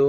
2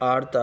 8 ta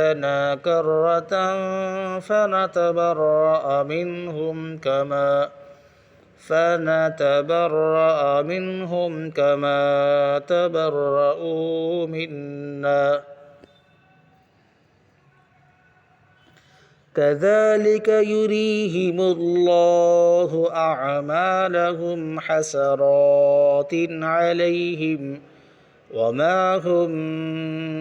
لنا كرة فنتبرأ منهم كما تبرؤوا منا كذلك يريهم الله أعمالهم حسرات عليهم وما هم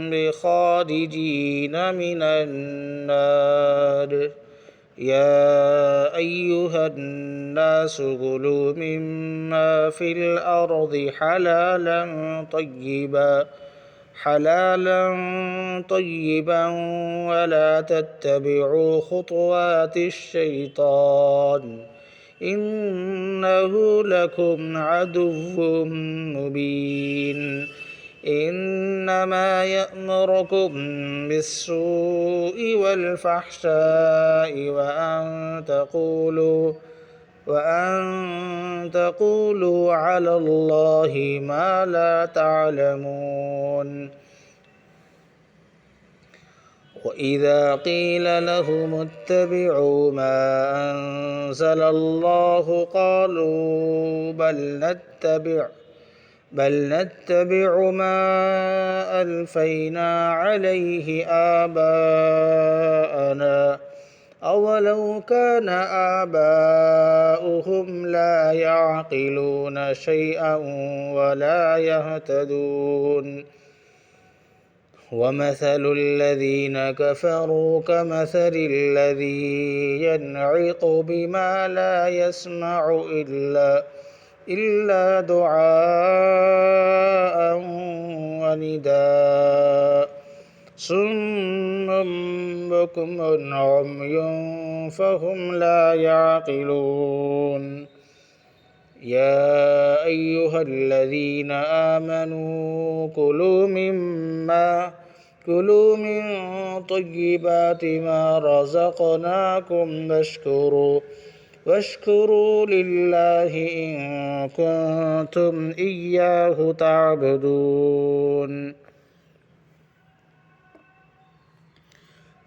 بخارجين من النار يا أيها الناس كلوا مما في الأرض حلالا طيبا ولا تتبعوا خطوات الشيطان إنه لكم عدو مبين إنما يأمركم بالسوء والفحشاء وأن تقولوا على الله ما لا تعلمون وإذا قيل لهم اتبعوا ما أنزل الله قالوا بل نتبع ما ألفينا عليه آباءنا أولو كان آباؤهم لا يعقلون شيئا ولا يهتدون ومثل الذين كفروا كمثل الذي ينعق بما لا يسمع إلا دعاء ونداء صم بكم عمي فهم لا يعقلون يا أيها الذين آمنوا كلوا من طيبات ما رزقناكم واشكروا لله إن كنتم إياه تعبدون।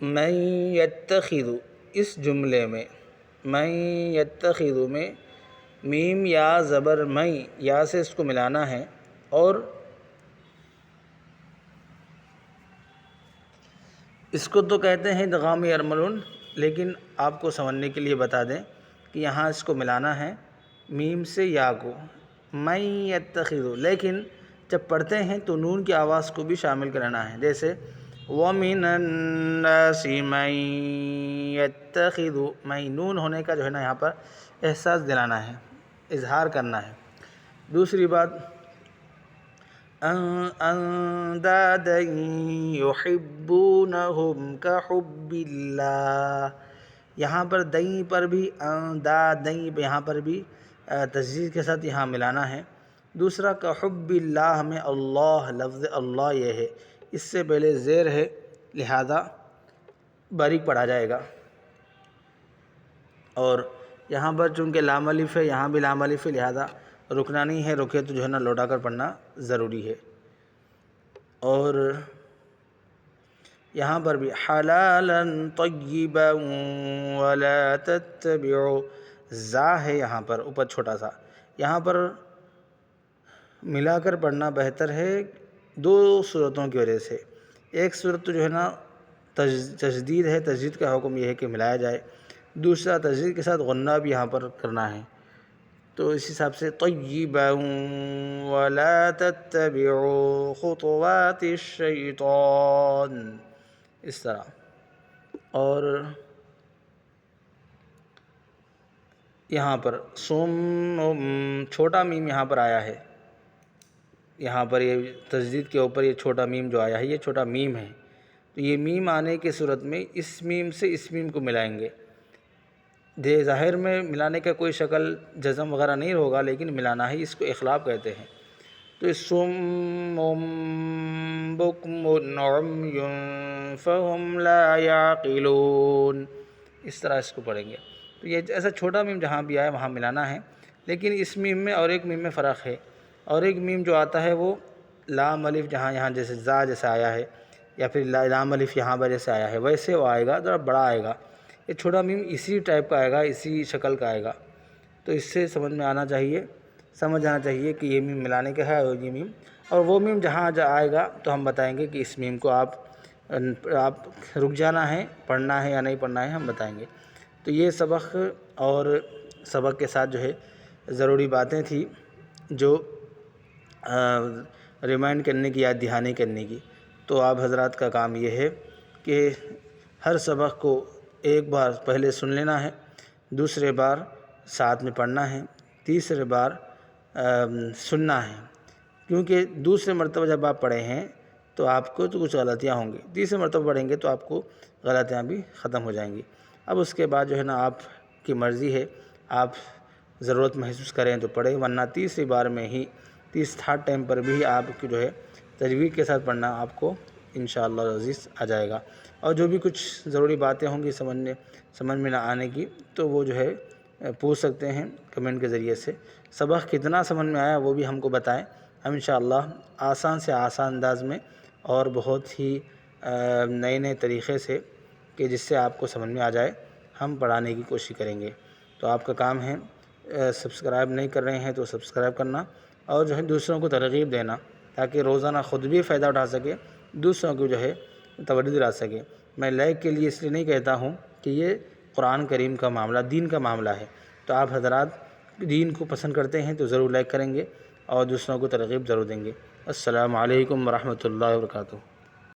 من یتخذ، اس جملے میں من یتخذ میں میم یا زبر میں، یا سے اس کو ملانا ہے، اور اس کو تو کہتے ہیں ادغام ارملون، لیکن آپ کو سمجھنے کے لیے بتا دیں کہ یہاں اس کو ملانا ہے میم سے یا کو، من یتخذ، لیکن جب پڑھتے ہیں تو نون کی آواز کو بھی شامل کرنا ہے، جیسے وَمِنَ النَّاسِ مَن يَتَّخِذُ، میں نون ہونے کا جو ہے نا یہاں پر احساس دلانا ہے، اظہار کرنا ہے۔ دوسری بات اندادا یحبونہم کحب اللہ، یہاں پر دیں پر بھی اندادیں، یہاں پر بھی تشدید کے ساتھ یہاں ملانا ہے۔ دوسرا کحب اللہ میں اللہ، لفظ اللہ یہ ہے، اس سے پہلے زیر ہے لہذا باریک پڑھا جائے گا، اور یہاں پر چونکہ لام الف ہے، یہاں بھی لام الف ہے، لہذا رکنا نہیں ہے، رکے تو جو ہے نا لوٹا کر پڑھنا ضروری ہے۔ اور یہاں پر بھی حلالا طیبا ولا تتبعوا، زا ہے یہاں پر اوپر چھوٹا سا، یہاں پر ملا کر پڑھنا بہتر ہے دو صورتوں کی وجہ سے۔ ایک صورت تو جو ہے نا تشدید ہے، تشدید کا حکم یہ ہے کہ ملایا جائے، دوسرا تشدید کے ساتھ غنہ بھی یہاں پر کرنا ہے، تو اس حساب سے طیبا ولا تتبعوا خطوات الشیطان، اس طرح۔ اور یہاں پر چھوٹا میم یہاں پر آیا ہے، یہاں پر یہ تشدید کے اوپر یہ چھوٹا میم جو آیا ہے یہ چھوٹا میم ہے، تو یہ میم آنے کی صورت میں اس میم سے اس میم کو ملائیں گے۔ ظاہر میں ملانے کا کوئی شکل جزم وغیرہ نہیں ہوگا، لیکن ملانا ہے، اس کو اخلاب کہتے ہیں۔ تو صم بکم عمی فہم لا یعقلون، اس طرح اس کو پڑھیں گے۔ تو یہ ایسا چھوٹا میم جہاں بھی آئے وہاں ملانا ہے، لیکن اس میم میں اور ایک میم میں فرق ہے، اور ایک میم جو آتا ہے وہ لام الف جہاں یہاں جیسے زا جیسے آیا ہے، یا پھر لام الف یہاں پر جیسے آیا ہے ویسے وہ آئے گا، ذرا بڑا آئے گا۔ یہ چھوٹا میم اسی ٹائپ کا آئے گا، اسی شکل کا آئے گا، تو اس سے سمجھ میں آنا چاہیے، سمجھ آنا چاہیے کہ یہ میم ملانے کا ہے اور یہ میم، اور وہ میم جہاں آئے گا تو ہم بتائیں گے کہ اس میم کو آپ رک جانا ہے، پڑھنا ہے یا نہیں پڑھنا ہے، ہم بتائیں گے۔ تو یہ سبق اور سبق کے ساتھ جو ہے ضروری باتیں تھیں جو ریمائنڈ کرنے کی، یاد دہانی کرنے کی۔ تو آپ حضرات کا کام یہ ہے کہ ہر سبق کو ایک بار پہلے سن لینا ہے، دوسرے بار ساتھ میں پڑھنا ہے، تیسرے بار سننا ہے، کیونکہ دوسرے مرتبہ جب آپ پڑھے ہیں تو آپ کو تو کچھ غلطیاں ہوں گی، تیسرے مرتبہ پڑھیں گے تو آپ کو غلطیاں بھی ختم ہو جائیں گی۔ اب اس کے بعد جو ہے نا آپ کی مرضی ہے، آپ ضرورت محسوس کریں تو پڑھیں، ورنہ تیسری بار میں ہی تھرڈ ٹائم پر بھی آپ کی جو ہے تجوید کے ساتھ پڑھنا آپ کو انشاءاللہ عزیز آ جائے گا۔ اور جو بھی کچھ ضروری باتیں ہوں گی سمجھ میں نہ آنے کی تو وہ جو ہے پوچھ سکتے ہیں کمنٹ کے ذریعے سے۔ سبق کتنا سمجھ میں آیا وہ بھی ہم کو بتائیں، ہم انشاءاللہ آسان سے آسان انداز میں اور بہت ہی نئے نئے طریقے سے کہ جس سے آپ کو سمجھ میں آ جائے ہم پڑھانے کی کوشش کریں گے۔ تو آپ کا کام ہے سبسکرائب نہیں کر رہے ہیں تو سبسکرائب کرنا، اور جو ہے دوسروں کو ترغیب دینا تاکہ روزانہ خود بھی فائدہ اٹھا سکے، دوسروں کو جو ہے توجہ دلا سکے۔ میں لائک کے لیے اس لیے نہیں کہتا ہوں کہ یہ قرآن کریم کا معاملہ، دین کا معاملہ ہے، تو آپ حضرات دین کو پسند کرتے ہیں تو ضرور لائک کریں گے اور دوسروں کو ترغیب ضرور دیں گے۔ السلام علیکم ورحمۃ اللہ وبرکاتہ۔